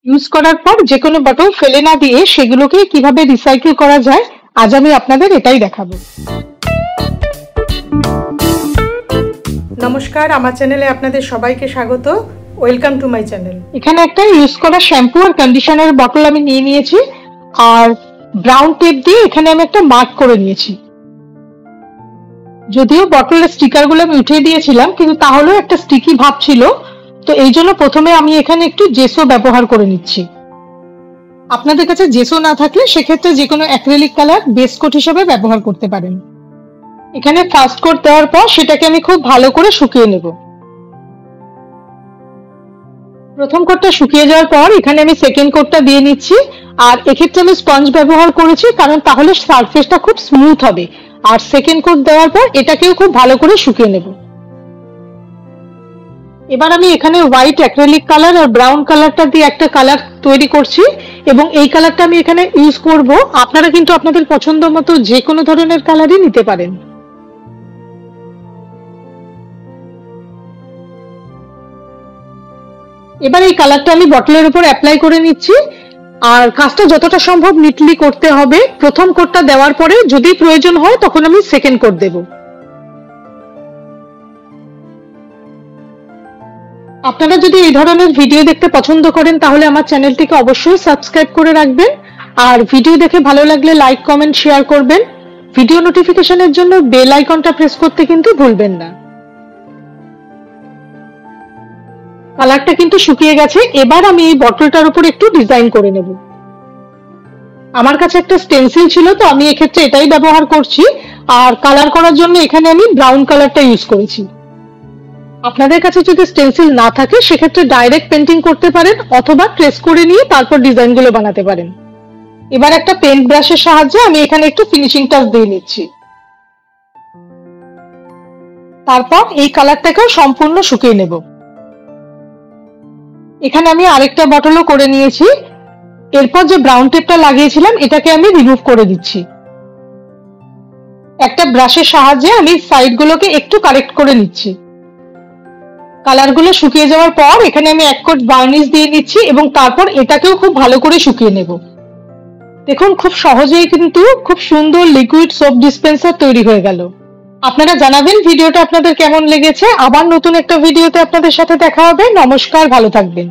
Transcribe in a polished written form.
Use করার পর যে কোনো বটল ফেলে না দিয়ে সেগুলোকে কিভাবে রিসাইকেল করা যায় আজ আমি আপনাদের এটাই দেখাবো। নমস্কার, আমার চ্যানেলে আপনাদের সবাইকে স্বাগত। Welcome to my channel. এখানে একটা ইউজ করা শ্যাম্পু আর কন্ডিশনার বটল আমি নিয়ে নিয়েছি আর ব্রাউন টেপ দিয়ে এখানে আমি একটা মার্ক করে নিয়েছি। যদিও বটলের স্টিকারগুলো আমি উঠিয়ে দিয়েছিলাম কিন্তু তাহলেও একটা স্টিকি ভাব ছিল, তো এই জন্য প্রথমে আমি এখানে একটু জেসো ব্যবহার করে নিচ্ছি। আপনাদের কাছে জেসো না থাকলে সেক্ষেত্রে যে কোনো অ্যাক্রিলিক কালার বেস কোট হিসেবে ব্যবহার করতে পারেন। এখানে ফার্স্ট কোট দেওয়ার পর সেটাকে আমি খুব ভালো করে শুকিয়ে নেব। প্রথম কোটটা শুকিয়ে যাওয়ার পর এখানে আমি সেকেন্ড কোটটা দিয়ে নিচ্ছি। আর এক্ষেত্রে আমি স্পঞ্জ ব্যবহার করেছি কারণ তাহলে সারফেসটা খুব স্মুথ হবে। আর সেকেন্ড কোট দেওয়ার পর এটাকেও খুব ভালো করে শুকিয়ে নেব। এবার আমি এখানে হোয়াইট অ্যাক্রিলিক কালার আর ব্রাউন কালারটা দিয়ে একটা কালার তৈরি করছি এবং এই কালারটা আমি এখানে ইউজ করব। আপনারা কিন্তু আপনাদের পছন্দ মতো যে কোনো ধরনের কালারই নিতে পারেন। এবার এই কালারটা আমি বটলের উপর অ্যাপ্লাই করে নিচ্ছি আর কাজটা যতটা সম্ভব নিটলি করতে হবে। প্রথম কোটটা দেওয়ার পরে যদি প্রয়োজন হয় তখন আমি সেকেন্ড কোট দেব। আপনারা যদি এই ধরনের ভিডিও দেখতে পছন্দ করেন তাহলে আমার চ্যানেলটিকে অবশ্যই সাবস্ক্রাইব করে রাখবেন আর ভিডিও দেখে ভালো লাগলে লাইক কমেন্ট শেয়ার করবেন। ভিডিও নোটিফিকেশনের জন্য বেল আইকনটা প্রেস করতে কিন্তু ভুলবেন না। কালারটা কিন্তু শুকিয়ে গেছে। এবার আমি এই বটলটার উপর একটু ডিজাইন করে নেব। আমার কাছে একটা স্টেনসিল ছিল, তো আমি এক্ষেত্রে এটাই ব্যবহার করছি। আর কালার করার জন্য এখানে আমি ব্রাউন কালারটা ইউজ করেছি। আপনাদের কাছে যদি স্টেনসিল না থাকে সেক্ষেত্রে ডাইরেক্ট পেন্টিং করতে পারেন অথবা ট্রেস করে নিয়ে তারপর ডিজাইনগুলো বানাতে পারেন। এবার একটা পেন্ট ব্রাশের সাহায্যে আমি এখানে একটু ফিনিশিং টাচ দিয়ে নিচ্ছি। তারপর এই কালারটাকেও সম্পূর্ণ শুকিয়ে নেব। এখানে আমি আরেকটা বটলও করে নিয়েছি। এরপর যে ব্রাউন টেপটা লাগিয়েছিলাম এটাকে আমি রিমুভ করে দিচ্ছি। একটা ব্রাশের সাহায্যে আমি সাইডগুলোকে একটু কারেক্ট করে নিচ্ছি। কালারগুলো শুকিয়ে যাওয়ার পর এখানে আমি এক কোট বার্নিশ দিয়ে নিচ্ছি এবং তারপর এটাকেও খুব ভালো করে শুকিয়ে নেব। দেখুন খুব সহজেই কিন্তু খুব সুন্দর লিকুইড সোপ ডিসপেন্সার তৈরি হয়ে গেল। আপনারা জানাবেন ভিডিওটা আপনাদের কেমন লেগেছে। আবার নতুন একটা ভিডিওতে আপনাদের সাথে দেখা হবে। নমস্কার, ভালো থাকবেন।